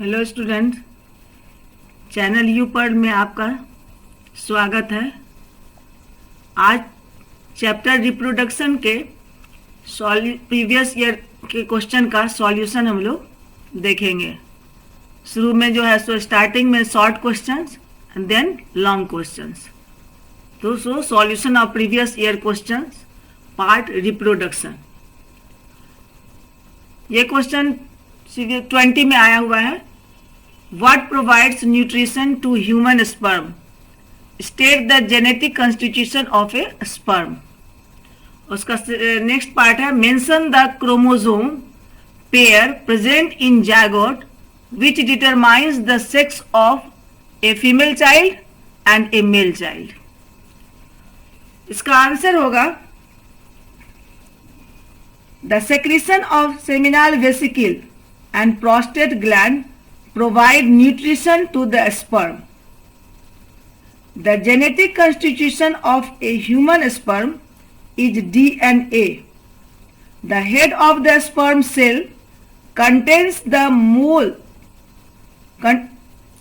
Hello student, channel you पर में आपका स्वागत है। आज चैप्टर रिप्रोडक्शन के प्रीवियस ईयर के क्वेश्चन का सॉल्यूशन हम लोग देखेंगे। शुरू में जो है सो स्टार्टिंग में short questions and then long questions. तो solution of previous year questions part reproduction. ये क्वेश्चन 20 में आया हुआ है। What provides nutrition to human sperm? State the genetic constitution of a sperm. उसका नेक्स्ट पार्ट है mention the chromosome pair present in zygote which determines the sex of a female child and a male child. इसका answer होगा the secretion of seminal vesicle and prostate gland provide nutrition to the sperm. The genetic constitution of a human sperm is DNA. The head of the sperm cell contains the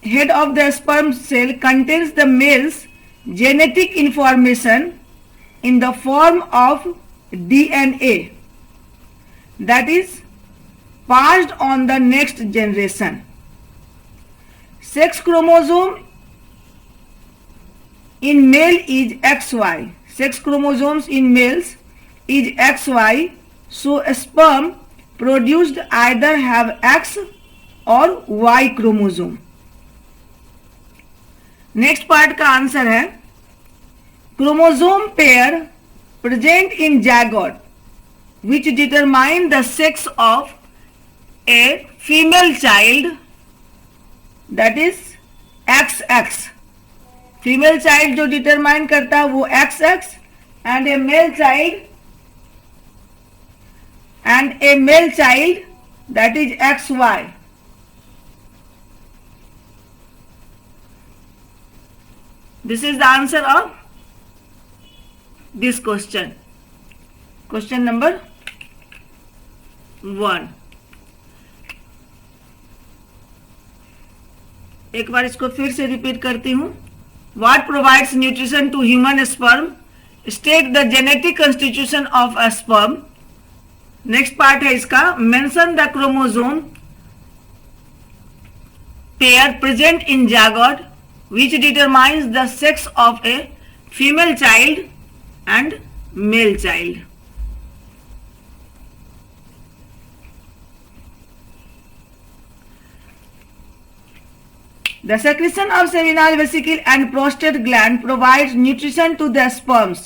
head of the sperm cell contains the male's genetic information in the form of DNA that is passed on the next generation. Sex chromosome in male is XY. Sex chromosomes in males is XY. So sperm produced either have X or Y chromosome. Next part का answer है chromosome pair present in zygote which determine the sex of a female child. That is XX. Female child जो determine करता है वो XX and A male child that is XY. This is the answer of this question. Question number 1. एक बार इसको फिर से repeat करती हूँ. What provides nutrition to human sperm? State the genetic constitution of a sperm. Next part है इसका mention the chromosome pair present in zygote which determines the sex of a female child and male child. The secretion of seminal vesicle and prostate gland provides nutrition to the sperms.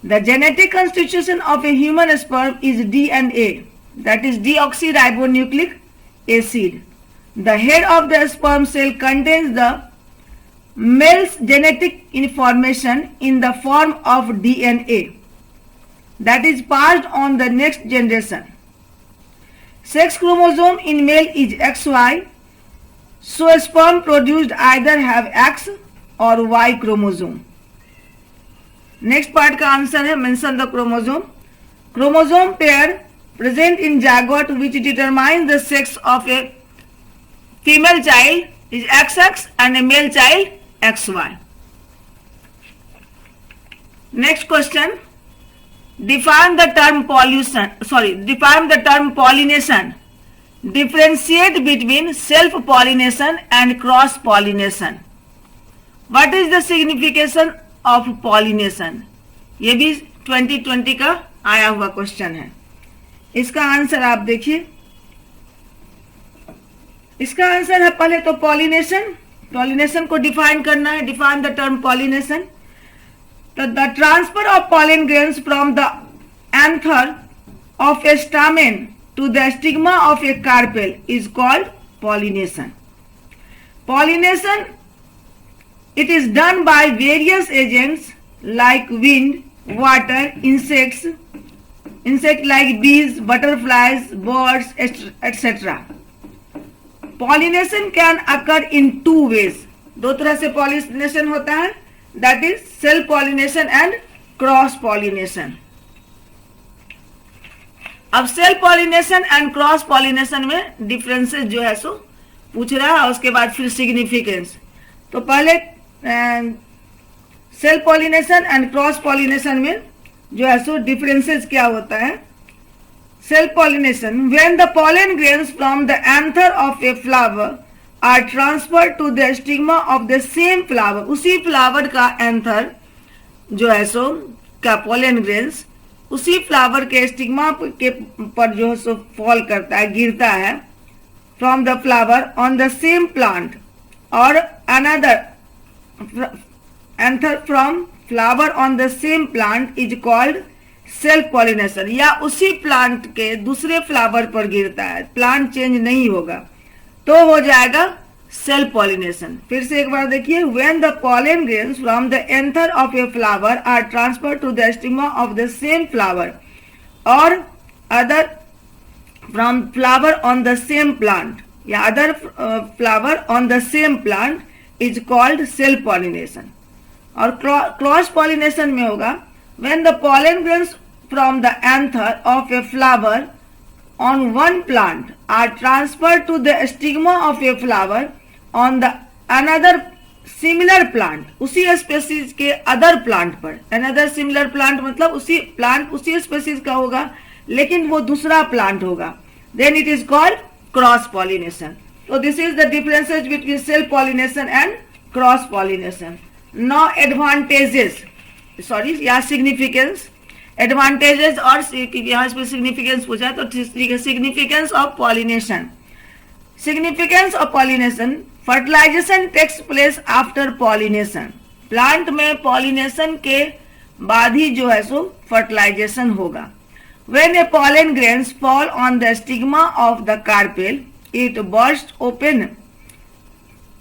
The genetic constitution of a human sperm is DNA, that is deoxyribonucleic acid. The head of the sperm cell contains the male's genetic information in the form of DNA that is passed on the next generation. Sex chromosome in male is XY. So sperm produced either have X or Y chromosome. Next part का answer है mention the chromosome. Chromosome pair present in zygote which determines the sex of a female child is XX and a male child XY. Next question. Define the term pollination. Differentiate between self-pollination and cross-pollination. What is the signification of pollination? ये भी 2020 का आया हुआ question है. इसका answer आप देखिए. इसका आंसर है पहले तो पॉलिनेशन को डिफाइन करना है. Define the term pollination. तो the transfer of pollen grains from the anther of a stamen to the stigma of a carpel is called pollination. Pollination, it is done by various agents like wind, water, insects like bees, butterflies, birds, etc. Pollination can occur in two ways. दो तरह से pollination होता है, that is self pollination and cross pollination. अब self pollination and cross pollination में differences जो है सो पूछ रहा है, और उसके बाद फिर सिग्निफिकेंस। तो पहले self pollination and cross pollination में जो है सो डिफरेंसेस क्या होता है। Self pollination, when the pollen grains from the anther of a flower are transfer to the stigma of the same flower, उसी फ्लावर का एंथर जो है सो का पॉलन ग्रेन्स उसी फ्लावर के स्टिग्मा के पर जो है सो फॉल करता है, गिरता है, from the flower on the same plant और another anther from flower on the same plant is called self pollination, या उसी प्लांट के दूसरे फ्लावर पर गिरता है, प्लांट चेंज नहीं होगा, तो हो जाएगा सेल्फ पॉलिनेशन। फिर से एक बार देखिए, when the pollen grains from the anther of a flower are transfer to the stigma of the same flower और other from flower on the same plant या other flower on the same plant is called self pollination. और cross pollination में होगा, when the pollen grains from the anther of a flower on one plant are transferred to the stigma of a flower on the another similar plant, उसी species के other plant पर, another similar plant मतलब उसी plant उसी species का होगा लेकिन वो दूसरा प्लांट होगा, then it is called cross pollination. So this is the differences between self pollination and cross pollination. Now advantages, या सिग्निफिकेंस, एडवांटेजेस और यहाँ पे सिग्निफिकेंस पूछा है तो significance of pollination. Significance of pollination, fertilization takes place after pollination, plant में pollination के बाद ही जो है सो फर्टिलाइजेशन होगा। When a pollen grains fall on the stigma of the carpel it burst open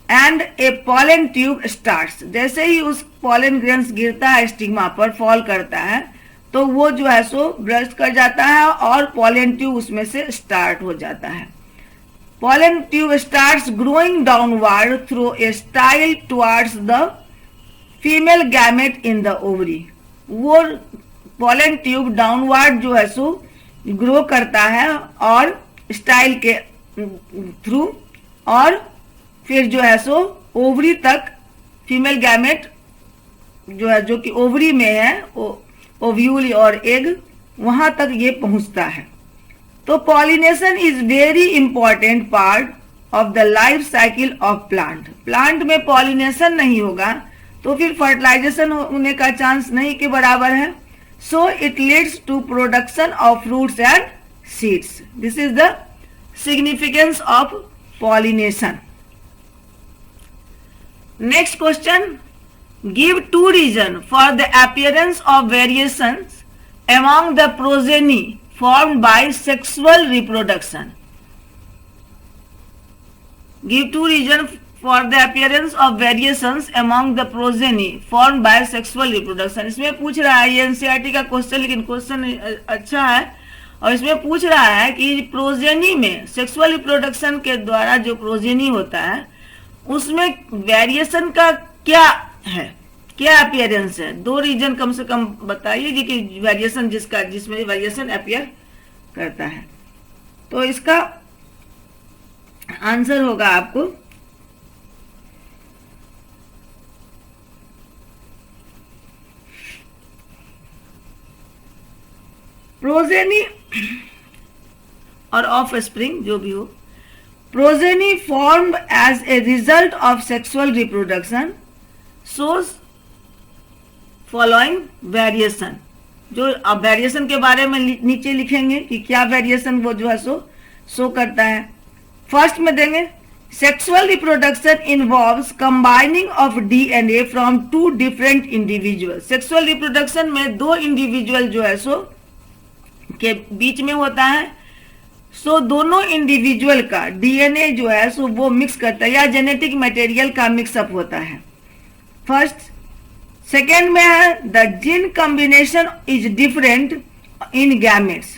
and a pollen tube starts, जैसे ही उस पॉलन ग्रेन्स गिरता है स्टिग्मा पर, फॉल करता है, तो वो जो है सो ब्रस्ट कर जाता है और पॉलन ट्यूब उसमें से स्टार्ट हो जाता है। Pollen tube starts growing downward through a style towards the female gamete in the ovary, वो पॉलन ट्यूब डाउनवर्ड जो है सो ग्रो करता है और स्टाइल के थ्रू, और फिर जो है सो ओवरी तक फीमेल गैमेट जो है, जो कि ओवरी में है, ओव्यूल और एग, वहां तक ये पहुंचता है। तो pollination is very important part of the life cycle of plant. Plant में पॉलिनेशन नहीं होगा तो फिर फर्टिलाइजेशन होने का चांस नहीं के बराबर है। So it leads to production of fruits and seeds. This is the significance of pollination. Next question, give two reasons for the appearance of variations among the progeny formed by sexual reproduction. Give two reasons for the appearance of variations among the progeny formed by sexual reproduction. इसमें पूछ रहा है, ये NCERT का question, लेकिन question अच्छा है, और इसमें पूछ रहा है कि प्रोजेनी में सेक्सुअल रिप्रोडक्शन के द्वारा जो प्रोजेनी होता है उसमें वेरिएशन का क्या है, क्या अपीयरेंस है। दो रीजन कम से कम बताइए कि वेरिएशन जिसमें वेरिएशन अपीयर करता है। तो इसका आंसर होगा आपको प्रोजेनी और ऑफ स्प्रिंग, जो भी हो, progeny formed as a result of sexual reproduction shows following variation। जो अब वेरिएशन के बारे में नीचे लिखेंगे कि क्या वेरिएशन वो जो है सो शो करता है। फर्स्ट में देंगे, sexual reproduction involves combining of DNA from two different individual. Sexual reproduction में दो इंडिविजुअल जो है सो के बीच में होता है, सो दोनों इंडिविजुअल का डीएनए जो है सो वो मिक्स करता है, या जेनेटिक मटेरियल का मिक्सअप होता है। फर्स्ट, सेकेंड में है the gene combination is different in gametes.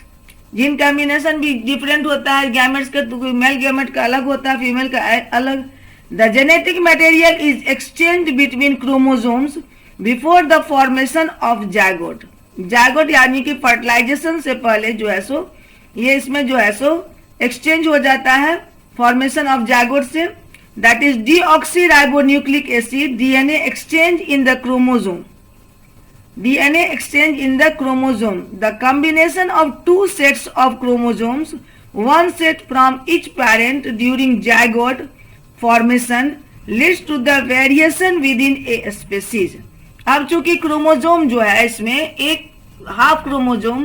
Gene combination भी डिफरेंट होता है गैमेट्स का, तो मेल गैमेट का अलग होता है, फीमेल का अलग। The genetic material is exchange between chromosomes before the formation of zygote. Zygote यानी कि फर्टिलाइजेशन से पहले जो है सो ये इसमें जो है सो एक्सचेंज हो जाता है फॉर्मेशन ऑफ जाइगोट से, that is deoxyribonucleic acid, DNA exchange in the chromosome, DNA exchange in the chromosome. The combination of two sets of chromosomes, one set from each parent during zygote formation, leads to the variation within a species. अब चूंकि chromosome जो है इसमें एक half chromosome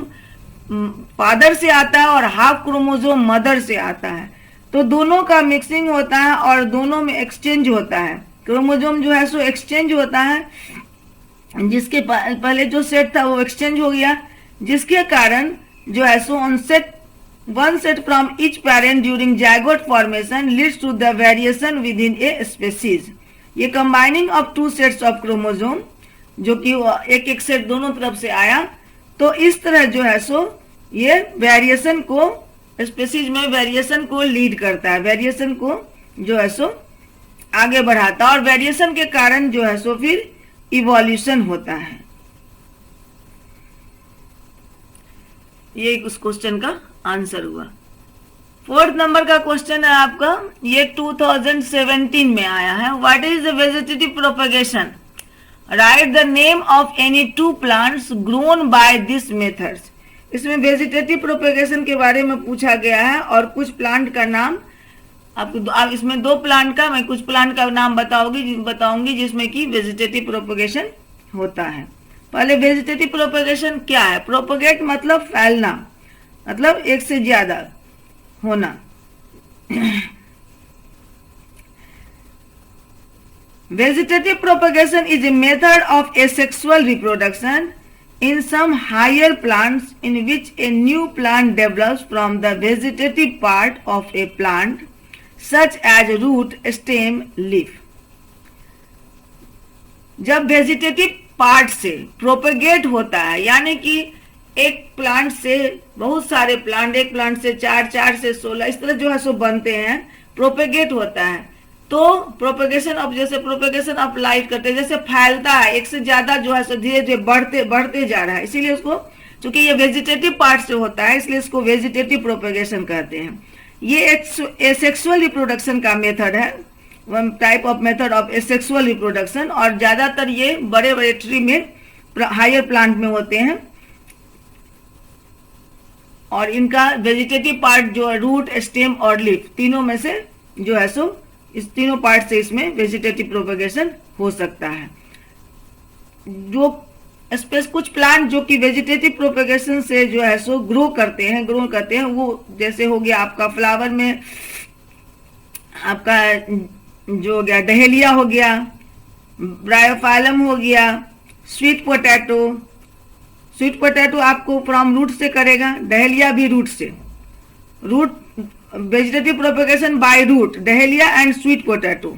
father से आता है और हाफ क्रोमोसोम मदर से आता है, तो दोनों का मिक्सिंग होता है और दोनों में एक्सचेंज होता है। क्रोमोसोम जो है सो एक्सचेंज होता है, जिसके पहले जो सेट था वो एक्सचेंज हो गया, जिसके कारण जो है सो one set from each parent during zygote formation leads to the variation within a species. ये combining of two sets of chromosome, जो कि एक एक सेट दोनों तरफ से आया, तो इस तरह जो है सो ये वेरिएशन को, स्पेसीज में वेरिएशन को लीड करता है, वेरिएशन को जो है सो आगे बढ़ाता है, और वेरिएशन के कारण जो है सो फिर इवोल्यूशन होता है। ये उस क्वेश्चन का आंसर हुआ। 4th नंबर का क्वेश्चन है आपका, ये 2017 में आया है। What is the vegetative propagation? Right the name of any two plants grown by this methods. इसमें वेजिटेटिव प्रोपेगेशन के बारे में पूछा गया है और कुछ प्लांट का नाम आपको, इसमें 2 प्लांट का, मैं कुछ प्लांट का नाम बताऊंगी जिसमें कि वेजिटेटिव प्रोपेगेशन होता है। पहले वेजिटेटिव प्रोपेगेशन क्या है? प्रोपेगेट मतलब फैलना, मतलब एक से ज्यादा होना। Vegetative propagation is a method of asexual reproduction in some higher plants in which a new plant develops from the vegetative part of a plant such as root, stem, leaf. जब vegetative part से propagate होता है, यानी कि एक plant से बहुत सारे प्लांट, एक प्लांट से 4, 4 से 16 इस तरह जो है सो बनते हैं, प्रोपेगेट होता है, तो प्रोपेगेशन ऑफ, जैसे प्रोपेगेशन ऑफ लाइट करते हैं, जैसे फैलता है, एक से ज्यादा जो है सो धीरे धीरे बढ़ते जा रहा है, इसीलिए उसको, चूंकि ये वेजिटेटिव पार्ट से होता है इसलिए इसको वेजिटेटिव प्रोपेगेशन कहते हैं। ये एसेक्सुअल रिप्रोडक्शन का मेथड है, one type of method of asexual reproduction, और ज्यादातर ये बड़े बड़े ट्री में, हायर प्लांट में होते हैं, और इनका वेजिटेटिव पार्ट जो है रूट, स्टेम और लीफ, तीनों में से जो है सो इस तीनों पार्ट से इसमें वेजिटेटिव प्रोपेगेशन हो सकता है। जो कुछ प्लांट जो कि वेजिटेटिव प्रोपेगेशन से जो है सो ग्रो करते हैं, वो जैसे हो गया आपका फ्लावर में आपका जो हो गया डहेलिया हो गया, ब्रायोफाइलम हो गया, स्वीट पोटैटो आपको फ्रॉम रूट से करेगा, डहेलिया भी रूट से, root vegetative propagation by root, dahlia and sweet potato.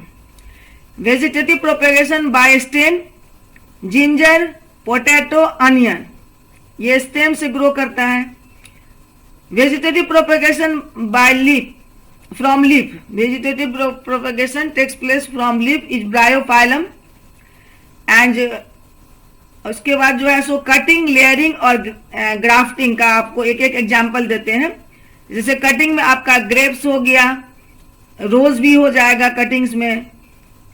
Vegetative propagation by stem, ginger, potato, onion, ये स्टेम से ग्रो करता है। Vegetative propagation by leaf, from leaf, vegetative propagation takes place from leaf is bryophyllum. And उसके बाद जो है सो cutting, layering और ग्राफ्टिंग का आपको एक एक एग्जाम्पल देते हैं। जैसे कटिंग में आपका ग्रेप्स हो गया, रोज भी हो जाएगा कटिंग्स में,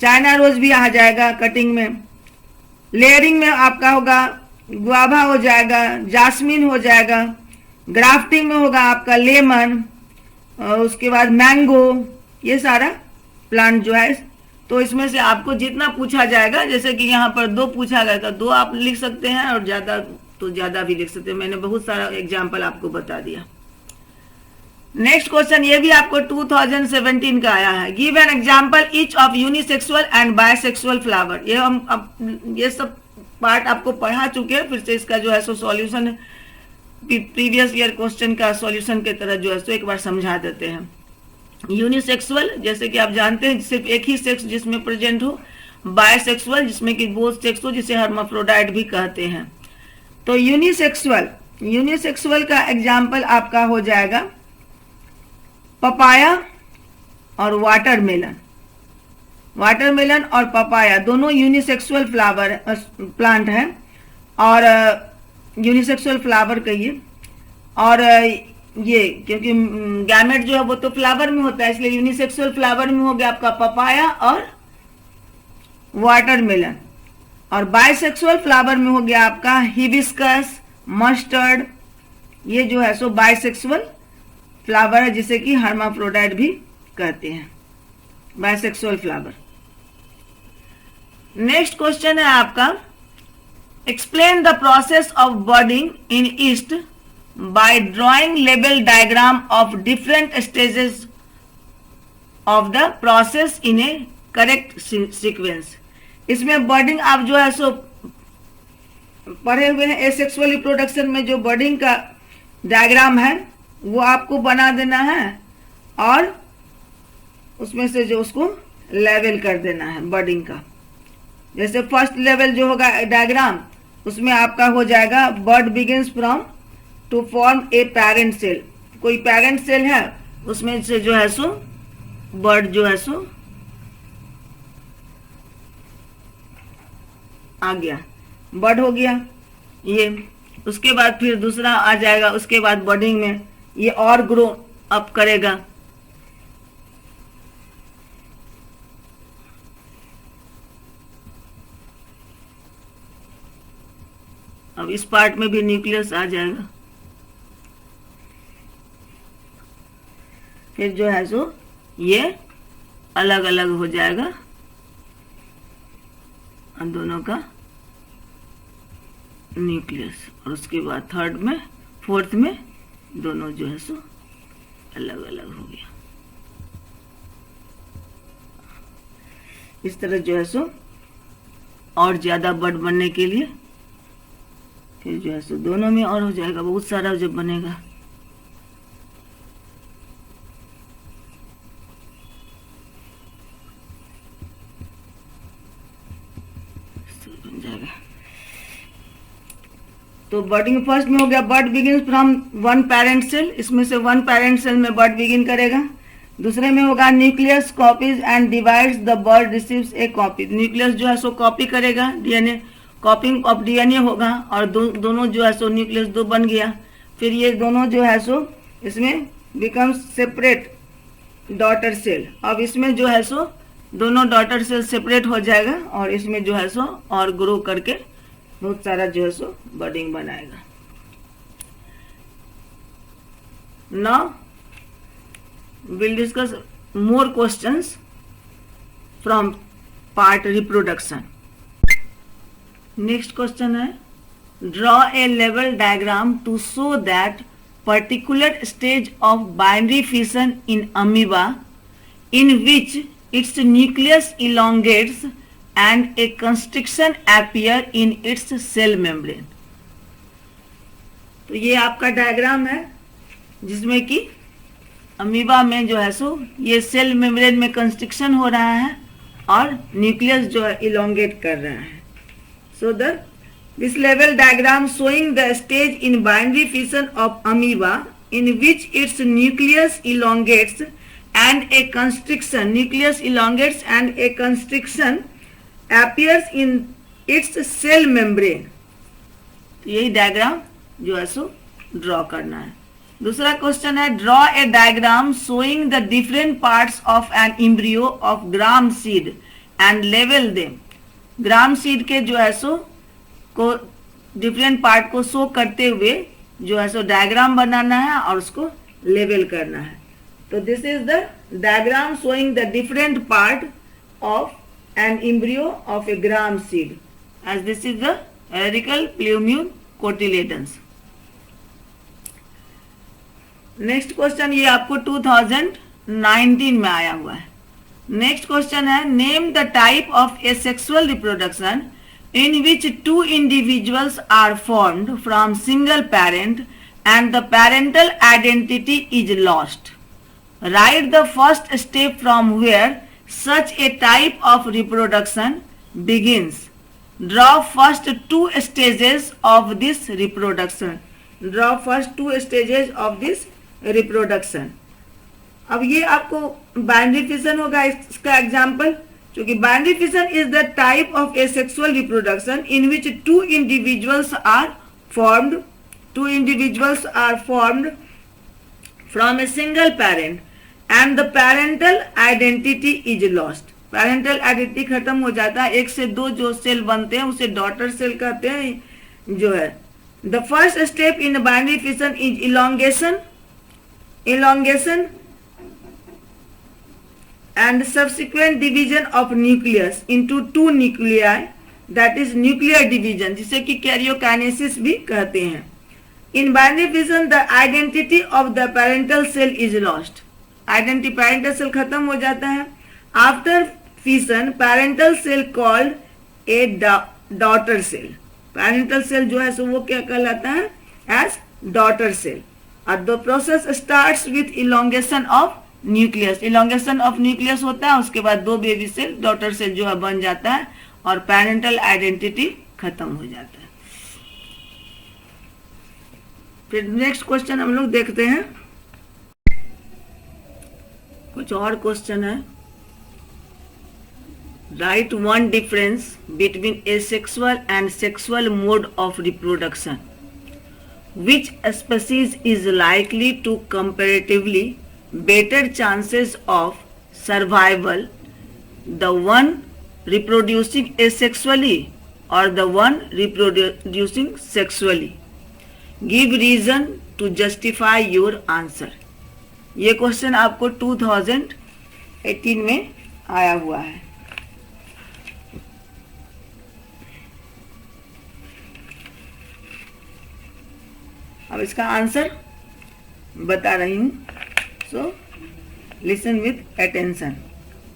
चाइना रोज भी आ जाएगा कटिंग में। लेयरिंग में आपका होगा गुआवा हो जाएगा, जास्मिन हो जाएगा। ग्राफ्टिंग में होगा आपका लेमन, उसके बाद मैंगो, ये सारा प्लांट जो है। तो इसमें से आपको जितना पूछा जाएगा, जैसे कि यहाँ पर 2 पूछा गया था, 2 आप लिख सकते हैं और ज्यादा तो ज्यादा भी लिख सकते हैं। मैंने बहुत सारा एग्जाम्पल आपको बता दिया। नेक्स्ट क्वेश्चन ये भी आपको 2017 का आया है। Give an example each of unisexual and bisexual flower. ये हम अब ये सब पार्ट आपको पढ़ा चुके हैं, फिर से इसका जो है so solution previous year question का सॉल्यूशन की तरह जो है सो एक बार समझा देते हैं। यूनिसेक्सुअल जैसे कि आप जानते हैं सिर्फ एक ही सेक्स जिसमें प्रेजेंट हो, बायसेक्सुअल जिसमें कि बोथ सेक्स हो, जिसे हर्माफ्रोडाइट भी कहते हैं। तो यूनिसेक्सुअल का एग्जाम्पल आपका हो जाएगा पपाया और वाटरमेलन। वाटरमेलन और पपाया दोनों यूनिसेक्सुअल फ्लावर प्लांट है, और यूनिसेक्सुअल फ्लावर कहिए। और ये क्योंकि गैमेट जो है वो तो फ्लावर में होता है, इसलिए यूनिसेक्सुअल फ्लावर में हो गया आपका पपाया और वाटरमेलन, और बाइसेक्सुअल फ्लावर में हो गया आपका हिबिस्कस, मस्टर्ड। ये जो है सो बाइसेक्सुअल फ्लावर है, जिसे कि हर्माफ्रोडाइट भी कहते हैं, बाइसेक्सुअल फ्लावर। नेक्स्ट क्वेश्चन है आपका, explain the process of budding in yeast by drawing label diagram of different stages of the process in a correct sequence। इसमें बर्डिंग आप जो है सो पढ़े हुए हैं, एसेक्सुअल रिप्रोडक्शन में जो बर्डिंग का डायग्राम है वो आपको बना देना है और उसमें से जो उसको लेवल कर देना है बर्डिंग का। जैसे फर्स्ट लेवल जो होगा डायग्राम, उसमें आपका हो जाएगा bud begins from to form a parent cell. कोई पेरेंट सेल है, उसमें से जो है सो बर्ड जो है सो आ गया, बर्ड हो गया ये। उसके बाद फिर दूसरा आ जाएगा, उसके बाद बर्डिंग में ये और ग्रो अप करेगा। अब इस पार्ट में भी न्यूक्लियस आ जाएगा। फिर जो है सो ये अलग अलग हो जाएगा दोनों का न्यूक्लियस, और उसके बाद थर्ड में फोर्थ में दोनों जो है सो अलग अलग हो गया। इस तरह जो है सो और ज्यादा बर्ड बनने के लिए फिर जो है सो दोनों में और हो जाएगा, बहुत सारा जब बनेगा। तो बर्डिंग फर्स्ट में हो गया bud begins from one parent cell, इसमें से वन पेरेंट सेल में बर्ड बिगिन करेगा। दूसरे में होगा nucleus copies and divides the bud receives a copy. Nucleus जो है सो कॉपी करेगा, डीएनए कॉपिंग ऑफ डीएनए होगा, और दोनों जो है सो न्यूक्लियस दो बन गया। फिर ये दोनों जो है सो इसमें बिकम्स सेपरेट डॉटर सेल। अब इसमें जो है सो दोनों डॉटर सेल सेपरेट हो जाएगा और इसमें जो है सो और ग्रो करके बहुत सारा जो है सो बर्डिंग बनाएगा। Now will discuss more questions from part reproduction. Next question है, ड्रॉ ए लेवल diagram to show that particular stage of binary fission in amoeba in which its nucleus elongates and a constriction appear in its cell membrane। तो ये आपका diagram है जिसमें कि amoeba में जो है सो ये सेल मेम्ब्रेन में कंस्ट्रिक्शन हो रहा है और न्यूक्लियस जो है इलोंगेट कर रहा है। सो this level diagram showing the stage in binary fission of amoeba in which its nucleus elongates and a constriction appears in its cell membrane। तो यही डायग्राम जो है सो ड्रॉ करना है। दूसरा क्वेश्चन है, draw A diagram showing the different parts of an embryo of gram seed and level them. Gram seed के जो है सो को डिफरेंट पार्ट को शो करते हुए जो है सो डायग्राम बनाना है और उसको लेवल करना है। तो this is the diagram showing the different part of an embryo of a gram seed as this is the radical plumule cotyledons. Next question ये आपको 2019 में आया हुआ है। नेक्स्ट क्वेश्चन है, name the type of asexual reproduction in which two individuals are formed from single parent and the parental identity is lost. Write the first step from where such a type of reproduction begins. Draw first two stages of this reproduction. Draw first two stages of this reproduction. अब ये आपको binary fission होगा इसका example, क्योंकि binary fission is the type of asexual reproduction in which two individuals are formed from a single parent and the parental identity is lost. Parental identity खत्म हो जाता है, एक से दो जो सेल बनते हैं उसे डॉटर सेल कहते हैं जो है. The first step in binary fission is elongation and subsequent division of nucleus into two nuclei, that is nuclear division, जिसे कि karyokinesis भी कहते हैं. In binary fission the identity of the parental cell is lost. Identity parental cell खत्म हो जाता है. After fission parental cell called a daughter cell. Parental cell जो है सो वो क्या कहलाता है? As daughter cell. And the process starts with elongation of nucleus. Elongation of nucleus होता है, उसके बाद दो बेबी सेल डॉटर सेल जो है बन जाता है और पैरेंटल आइडेंटिटी खत्म हो जाता है. फिर नेक्स्ट क्वेश्चन हम लोग देखते हैं. कुछ और क्वेश्चन है. Write one difference between asexual and sexual mode of reproduction. Which species is likely to comparatively better chances of survival, the one reproducing asexually or the one reproducing sexually? Give reason to justify your answer. ये question आपको 2018 में आया हुआ है. अब इसका answer बता रही हूं. So, listen with attention.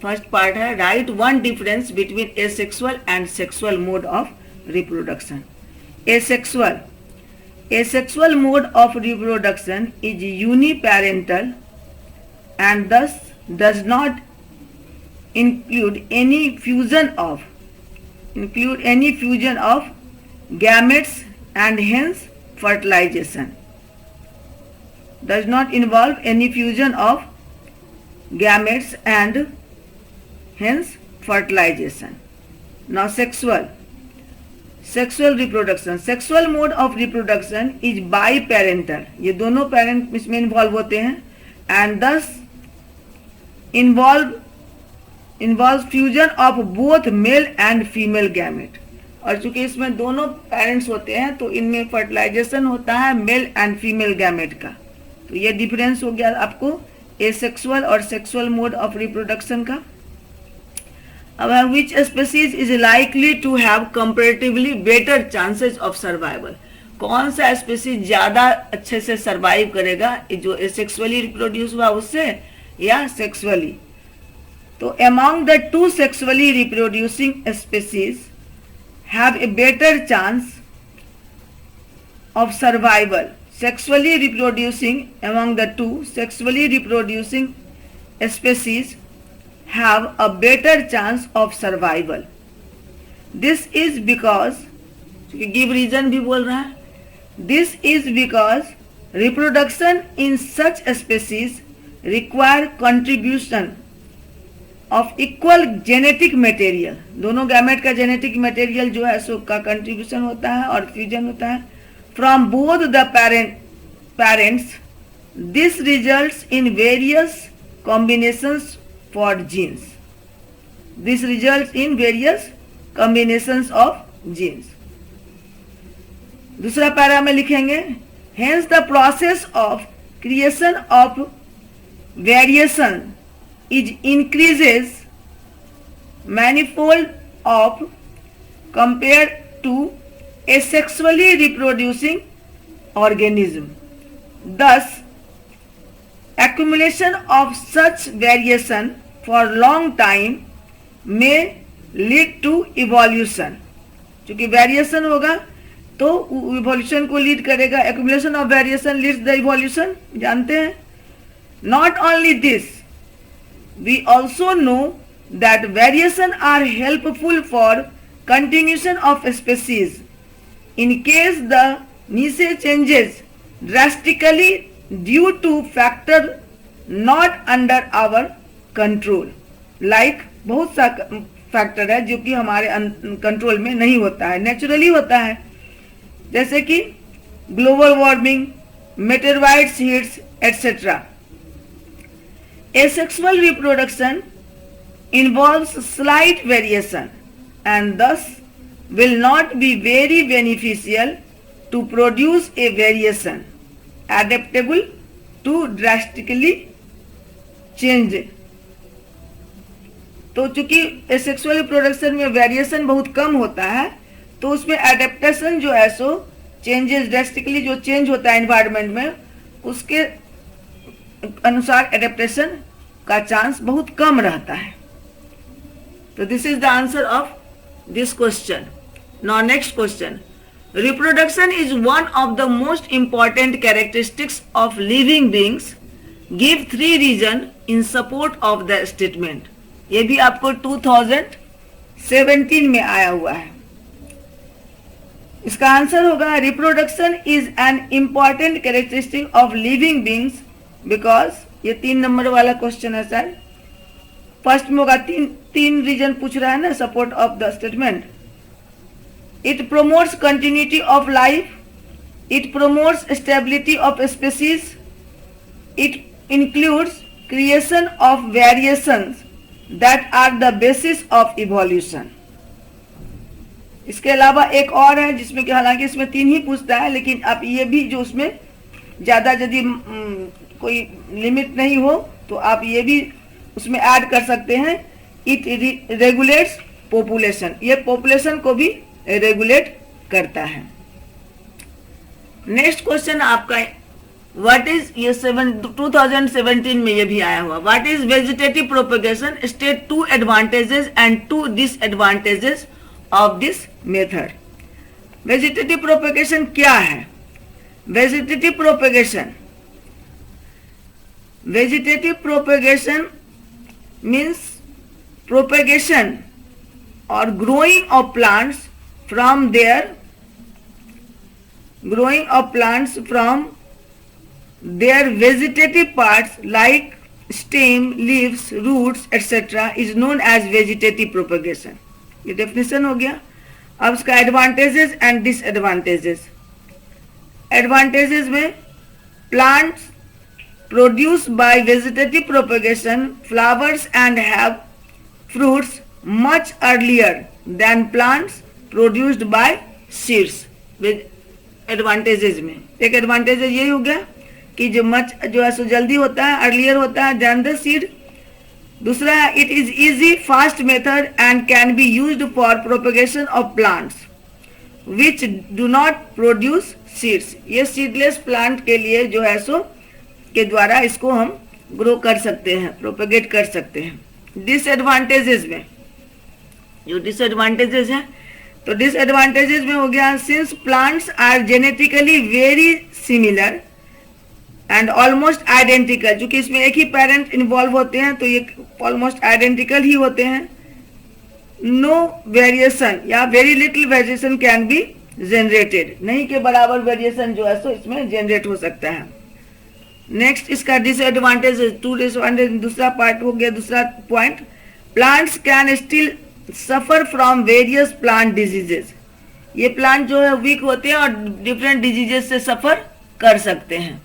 First part है write one difference between asexual and sexual mode of reproduction. Asexual mode of reproduction is uniparental and thus does not include any fusion of gametes and hence fertilization. Does not involve any fusion of gametes and hence fertilization. Now sexual reproduction. Sexual mode of reproduction is biparental. ये दोनों parent इसमें involve होते हैं and thus involves fusion of both male and female gamete. और चूंकि इसमें दोनों parents होते हैं तो इनमें फर्टिलाइजेशन होता है मेल एंड फीमेल गैमेट का. तो ये डिफरेंस हो गया आपको एसेक्सुअल और सेक्सुअल मोड ऑफ रिप्रोडक्शन का. अब which species is likely to have comparatively better chances of survival. कौन सा स्पीसीज ज्यादा अच्छे से सर्वाइव करेगा, जो एसेक्सुअली रिप्रोड्यूस हुआ उससे या सेक्सुअली. तो among the two sexually reproducing species have a better chance of survival. Sexually reproducing among the two sexually reproducing species have a better chance of survival. This is because, give reason भी बोल रहा है. This is because reproduction in such species require contribution of equal genetic material. दोनों gamete का genetic material जो है सो का कंट्रीब्यूशन होता है और फ्यूजन होता है from both the parents. This results in various combinations for genes. This results in various combinations of genes. दूसरा पैरा में लिखेंगे hence the process of creation of variation is increases manifold of compared to asexually reproducing organism. Thus, accumulation of such variation for long time may lead to evolution. क्योंकि variation होगा तो evolution को lead करेगा. accumulation of variation leads the evolution, जानते हैं. Not only this, we also know that variation are helpful for continuation of species. In case the niche changes drastically due to factor not under our control, like बहुत सा factor है जो कि हमारे control में नहीं होता है, नेचुरली होता है. जैसे कि global warming, meteorites, hits, etc. Asexual reproduction involves slight variation and thus will not be very beneficial to produce a variation adaptable to drastically change. तो चूंकि एसेक्सुअल रिप्रोडक्शन में वेरिएशन बहुत कम होता है तो उसमें एडेप्टेशन जो है सो चेंजेस ड्रास्टिकली जो चेंज होता है एनवायरनमेंट में उसके अनुसार एडेप्टेशन का चांस बहुत कम रहता है. तो this is the answer of this question. Now next question. Reproduction is one of the most important characteristics of living beings. Give 3 reasons in support of the statement. ये भी आपको 2017 में आया हुआ है. इसका आंसर होगा reproduction is an important characteristic of living beings because ये 3 नंबर वाला क्वेश्चन है सर. फर्स्ट में होगा तीन रीजन पूछ रहा है ना support of the statement. It promotes continuity of life. It promotes stability of species. It includes creation of variations that are the basis of evolution. इसके अलावा एक और है जिसमें कि हालांकि इसमें 3 ही पूछता है लेकिन आप ये भी जो उसमें ज़्यादा यदि कोई लिमिट नहीं हो तो आप ये भी उसमें ऐड कर सकते हैं. It regulates population. ये population को भी रेगुलेट करता है. नेक्स्ट क्वेश्चन आपका व्हाट इज ये 2017 में ये भी आया हुआ. What is vegetative propagation. State 2 advantages and 2 disadvantages of this method. Vegetative propagation क्या है. वेजिटेटिव प्रोपेगेशन मीन्स प्रोपेगेशन और growing of plants from their vegetative parts like stem, leaves, roots etc. is known as vegetative propagation. ये definition हो गया. अब इसका advantages and disadvantages. Advantages में plants produced by vegetative propagation flowers and have fruits much earlier than plants produced by seeds. Advantages में एक advantage यही हो गया कि जो है सो जल्दी होता है अर्लियर होता है देन द सीड. दूसरा है it is easy fast method and can be used for propagation of plants which do not produce seeds. ये सीडलेस प्लांट के लिए जो है सो के द्वारा इसको हम ग्रो कर सकते हैं प्रोपेगेट कर सकते हैं. डिसएडवांटेजेस में जो डिसएडवांटेजेस हैं तो डिसएडवांटेजेस में हो गया since plants are genetically very similar and almost identical. चूंकि इसमें एक ही पेरेंट इन्वॉल्व होते हैं तो ये ऑलमोस्ट आइडेंटिकल ही होते हैं. नो वेरिएशन या very little variation can be generated. नहीं के बराबर वेरिएशन जो है सो इसमें जनरेट हो सकता है. नेक्स्ट इसका डिसएडवांटेज 2 डिसएडवांटेज दूसरा पार्ट हो गया. दूसरा point plants can still suffer from various plant diseases. ये प्लांट जो है वीक होते हैं और डिफरेंट डिजीजेस से सफर कर सकते हैं.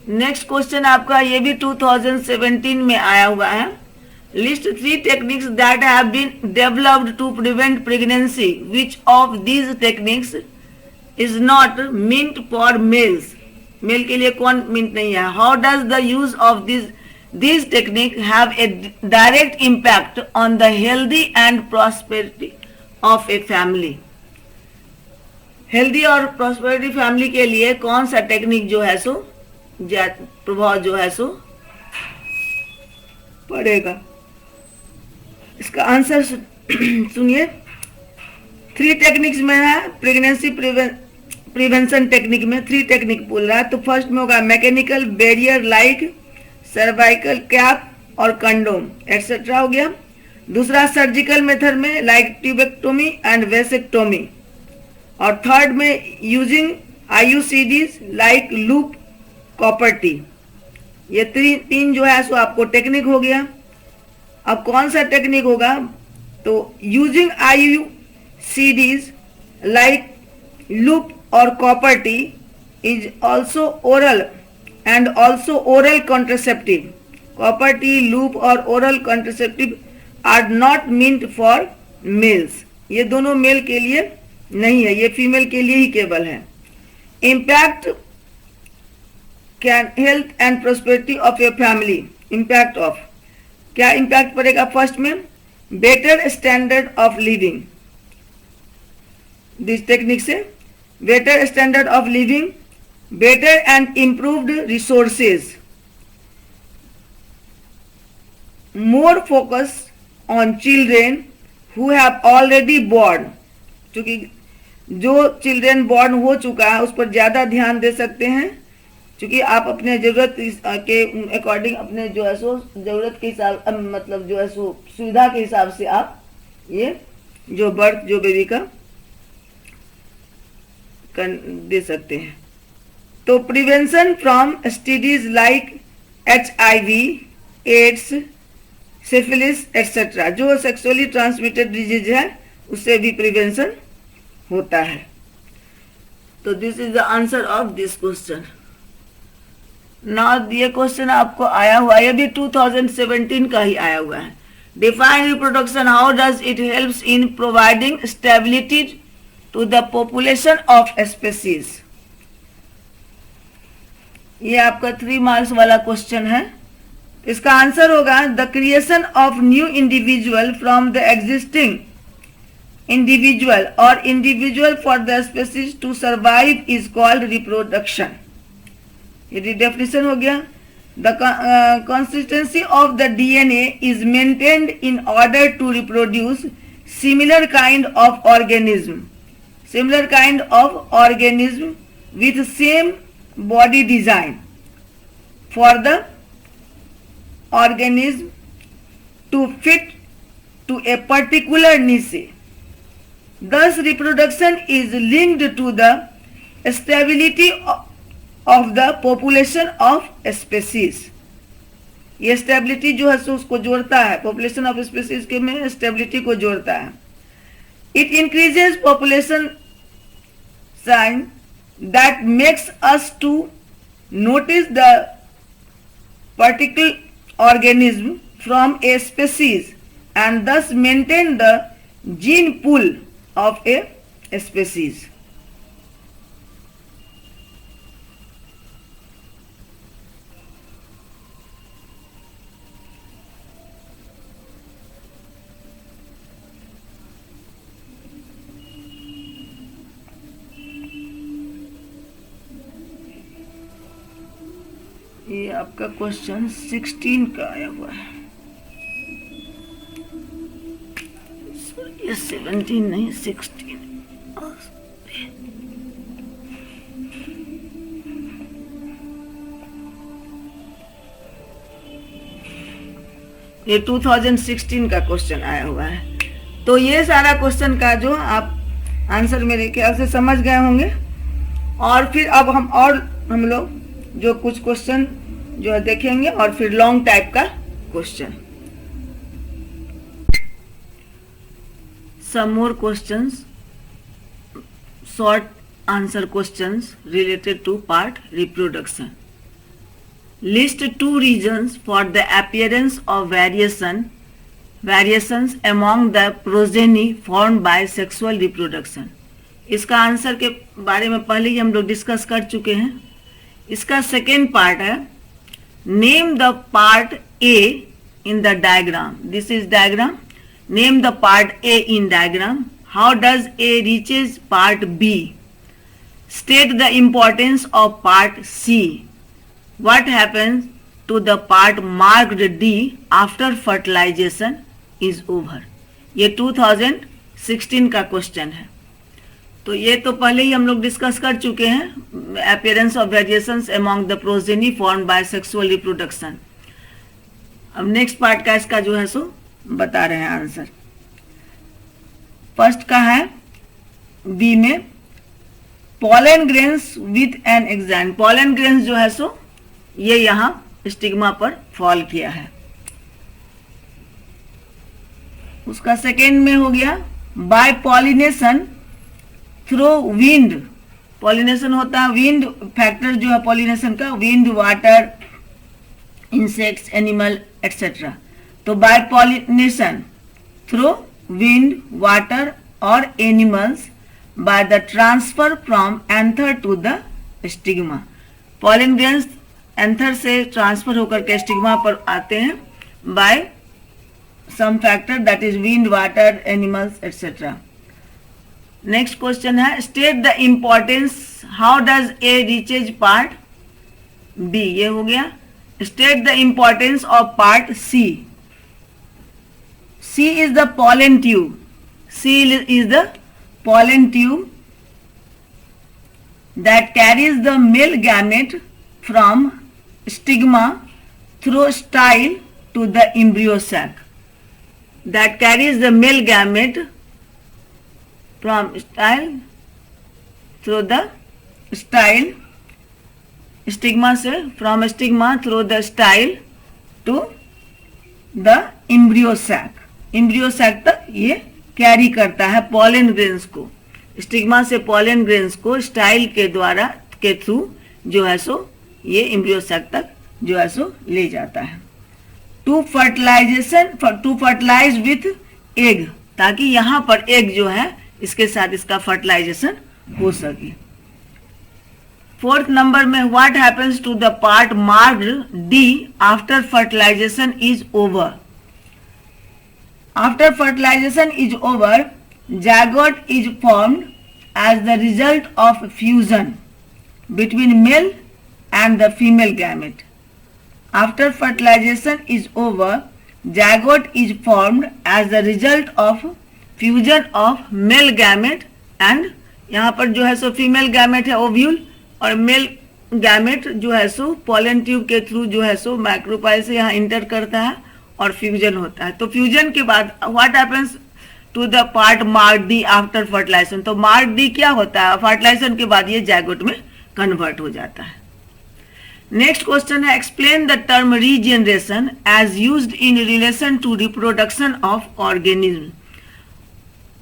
नेक्स्ट क्वेश्चन आपका ये भी 2017 में आया हुआ है. List 3 techniques that have been developed to prevent pregnancy. Which of these techniques is not meant for males. Male के लिए कौन मींट नहीं है. How does the use of these techniques have a direct impact on the healthy and prosperity of a family. Healthy और prosperity family के लिए कौन सा टेक्निक जो है सो प्रभाव जो है सो पड़ेगा. इसका आंसर सुनिए. 3 टेक्निक्स में है. प्रेगनेंसी प्रिवेंशन टेक्निक में 3 टेक्निक बोल रहा है. तो फर्स्ट में होगा mechanical barrier like cervical cap और कंडोम एक्सेट्रा हो गया. दूसरा सर्जिकल मेथड में लाइक ट्यूबेक्टोमी एंड वेसेक्टोमी. और थर्ड में using IUCDs like loop copper T. ये 3 जो है सो आपको टेक्निक हो गया. अब कौन सा टेक्निक होगा तो using IUCDs like loop or copper T is also oral and also oral contraceptive. Copper T, loop or oral contraceptive are not meant for males. ये दोनों मेल के लिए नहीं है, ये फीमेल के लिए ही केवल है. Impact can health and prosperity of your family. Impact of क्या इम्पैक्ट पड़ेगा? फर्स्ट में better standard of living. This technique से better standard of living, better and improved resources, more focus on children who have already born. क्योंकि जो children born हो चुका है उस पर ज्यादा ध्यान दे सकते हैं, क्योंकि आप अपने जरूरत के अकॉर्डिंग अपने जो है सो जरूरत के हिसाब मतलब जो है सो सुविधा के हिसाब से आप ये जो बर्थ जो बेबी का दे सकते हैं. तो prevention from studies like HIV, AIDS, syphilis etcetera, जो सेक्सुअली ट्रांसमिटेड डिजीज है उससे भी प्रिवेंशन होता है. तो this is the answer of this question. ना ये क्वेश्चन आपको आया हुआ है, ये भी 2017 का ही आया हुआ है. Define reproduction, how does it helps in providing stability to the population of species. ये आपका 3 मार्क्स वाला क्वेश्चन है. इसका आंसर होगा the creation of new individual from the existing individual और individual for the species to survive is called reproduction. ये definition हो गया. The consistency of the DNA is maintained in order to reproduce similar kind of organism, similar kind of organism with same body design for the organism to fit to a particular niche. Thus reproduction is linked to the stability of the population of species. ये stability जो है सो उसको जोड़ता है, population of species के में stability को जोड़ता है. It increases population sign that makes us to notice the particular organism from a species and thus maintain the gene pool of a species. ये आपका क्वेश्चन 16 का आया हुआ है. ये 17 नहीं 16. ये 2016 का क्वेश्चन आया हुआ है. तो ये सारा क्वेश्चन का जो आप आंसर मेरे ख्याल से समझ गए होंगे. और फिर अब हम लोग जो कुछ क्वेश्चन जो है देखेंगे और फिर लॉन्ग टाइप का question. Some more questions, short answer questions related to part reproduction. List 2 reasons for the appearance of variations among the progeny formed by sexual reproduction. इसका आंसर के बारे में पहले ही हम लोग डिस्कस कर चुके हैं. इसका सेकेंड पार्ट है name the part A in the diagram. This is diagram. Name the part A in diagram. How does A reaches part B? State the importance of part C. What happens to the part marked D after fertilization is over? ये 2016 का question है. तो ये तो पहले ही हम लोग discuss कर चुके हैं. Appearance of variations among the progeny formed by sexual reproduction. अब नेक्स्ट पार्ट का इसका जो है सो बता रहे हैं आंसर. फर्स्ट का है बी में pollen grains with an exine. Pollen grains जो है सो ये यहाँ स्टिग्मा पर फॉल किया है. उसका सेकेंड में हो गया by pollination through wind pollination होता है, विंड फैक्टर जो है पॉलिनेशन का, wind, water, insects, animal etcetera. तो by pollination through wind, water और animals by the transfer from anther to the stigma. pollen grains anther से ट्रांसफर होकर के स्टिग्मा पर आते हैं by some factor that is wind, water, animals etc. Next question है state the importance, how does A reaches part B. ये हो गया. state the importance of part C. C is the pollen tube. C is the pollen tube that carries the male gamete from stigma through style to the embryo sac. That carries the male gamete from style through the style, stigma से, from stigma through the style to the embryo sac. embryo sac तक ये carry करता है pollen grains को. Stigma से pollen grains को style के द्वारा के थ्रू जो है सो ये एम्ब्रियो सैक तक जो है सो ले जाता है. टू फर्टिलाइज विथ एग, ताकि यहाँ पर एग जो है इसके साथ इसका फर्टिलाइजेशन हो सके. फोर्थ नंबर में what happens to the part marked D after fertilization is over. After fertilization is over, zygote is formed as the result of fusion between male and the female gamete. After fertilization is over, zygote is formed as the result of fusion of male gamete and यहाँ पर जो है so female gamete है ovule और male gamete जो है सो pollen tube के through जो है सो माइक्रोपाइल से यहाँ इंटर करता है और फ्यूजन होता है. तो फ्यूजन के बाद what happens to the part mark D after fertilization. तो मार्क डी क्या होता है, फर्टिलाइजेशन के बाद ये जाइगोट में कन्वर्ट हो जाता है. नेक्स्ट क्वेश्चन है explain the term regeneration as used in relation to reproduction of organism.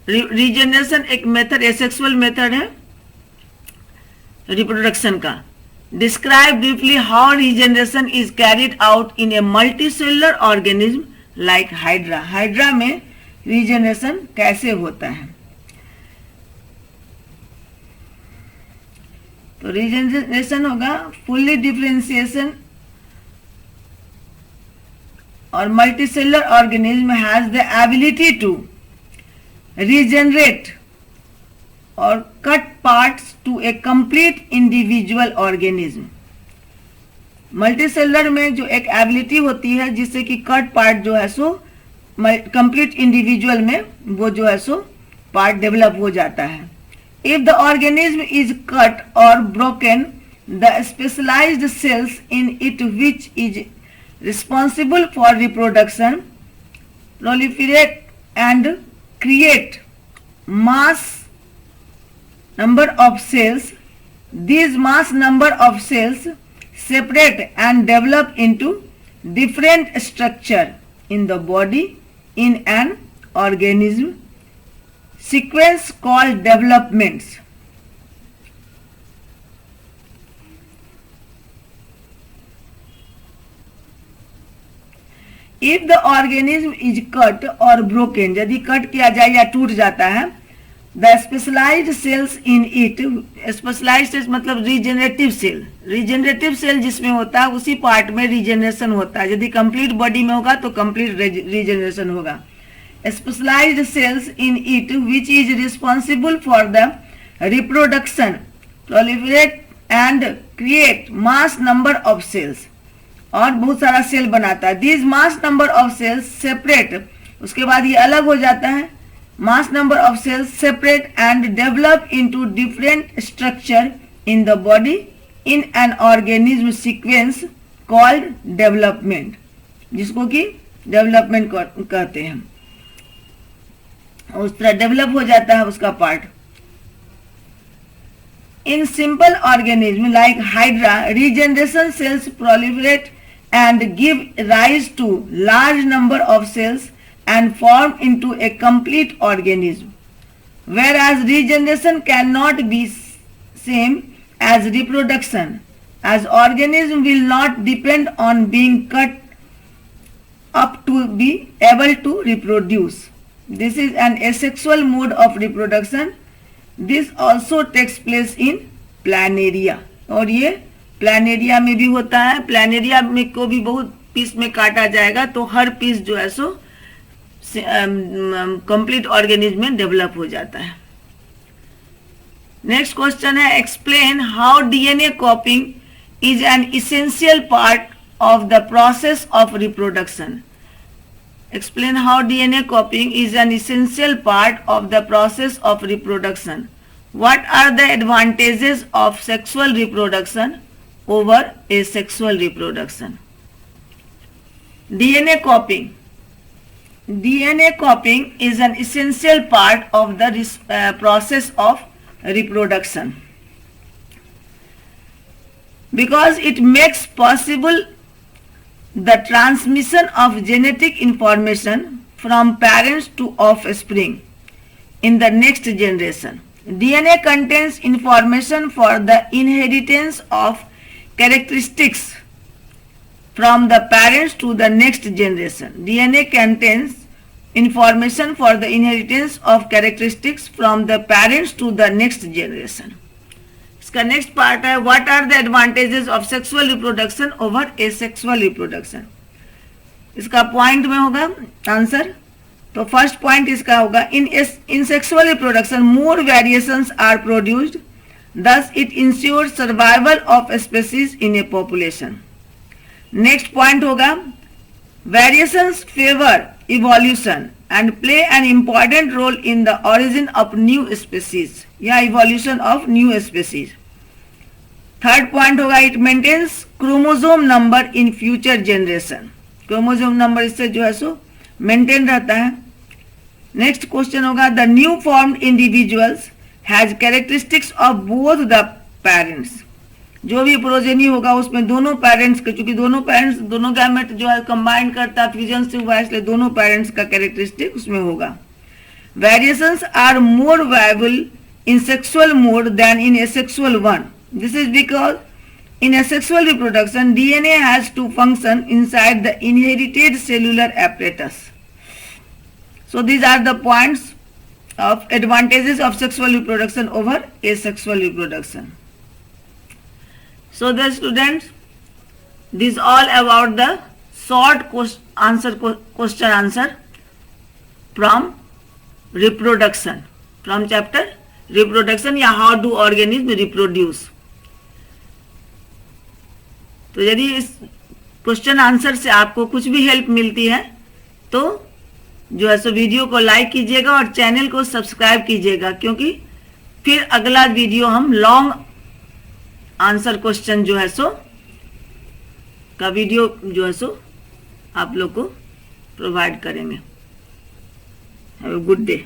Regeneration एक मेथड, एसेक्सुअल मेथड है रिप्रोडक्शन का. Describe briefly how regeneration is carried out in a multicellular organism like Hydra. Hydra में regeneration कैसे होता है. तो regeneration होगा fully differentiation और multicellular organism has the ability to regenerate or cut parts to a complete individual organism. Multicellular में जो एक एबिलिटी होती है जिससे कि कट पार्ट जो है सो कंप्लीट इंडिविजुअल में वो जो है सो पार्ट डेवलप हो जाता है. If the organism is cut और broken, the specialised cells in it which is responsible for reproduction proliferate and create mass number of cells. These mass number of cells separate and develop into different structure in the body in an organism sequence called developments. If the organism is cut or broken, यदि cut किया जाए या टूट जाता है, the specialized cells in it, specialized cells मतलब regenerative cell, regenerative cell जिसमें होता है उसी पार्ट में regeneration होता है. यदि complete body में होगा तो complete regeneration होगा. Specialized cells in it which is responsible for the reproduction proliferate and create mass number of cells, और बहुत सारा सेल बनाता है. These mass number of cells separate, उसके बाद ये अलग हो जाता है. Mass number of cells separate and develop into different structure in the body in an organism sequence called development, जिसको कि development कहते हैं. उस तरह डेवलप हो जाता है उसका part. In simple organism like Hydra, regeneration cells proliferate and give rise to large number of cells and form into a complete organism, whereas regeneration cannot be same as reproduction, as organism will not depend on being cut up to be able to reproduce. This is an asexual mode of reproduction. This also takes place in planaria. और ये Planaria में भी होता है. Planaria में को भी बहुत पीस में काटा जाएगा, तो हर पीस जो है सो कंप्लीट ऑर्गेनिज्म में डेवलप हो जाता है. नेक्स्ट क्वेश्चन है, explain how DNA कॉपिंग is an essential part of the process of reproduction. Explain how DNA copying is an essential part of the process of reproduction. What are the advantages of sexual reproduction over asexual reproduction? DNA copying. DNA copying is an essential part of the process of reproduction because it makes possible the transmission of genetic information from parents to offspring in the next generation. DNA contains information for the inheritance of characteristics from the parents to the next generation. DNA contains information for the inheritance of characteristics from the parents to the next generation. इसका next part है, what are the advantages of sexual reproduction over asexual reproduction. इसका point में होगा answer. तो first point इसका होगा, in sexual reproduction more variations are produced, thus it ensures survival of species in a population. Next point होगा, variations favour evolution and play an important role in the origin of new species या evolution of new species. Third point होगा, it maintains chromosome number in future generation. Chromosome number इससे जो है सो maintain रहता है. Next question होगा, the new formed individuals has characteristics of both the parents. जो भी प्रोजेनी होगा उसमें दोनों पेरेंट्स के, चूंकि दोनों गैमेट जो है कंबाइन करता है, फ्यूजन से हुआ है, इसलिए दोनों पेरेंट्स का कैरेक्टरिस्टिक उसमें होगा. Variations are more viable in sexual mode than in asexual one. This is because in asexual reproduction DNA has to function inside the inherited cellular apparatus. So these are the points of advantages of sexual reproduction over asexual reproduction. So the students, this all about the short question answer from reproduction, from chapter reproduction या how do organism reproduce. तो यदि इस question answer से आपको कुछ भी help मिलती है तो जो है सो वीडियो को लाइक कीजिएगा और चैनल को सब्सक्राइब कीजिएगा, क्योंकि फिर अगला वीडियो हम लॉन्ग आंसर क्वेश्चन जो है सो का वीडियो जो है सो आप लोग को प्रोवाइड करेंगे. Have a good day.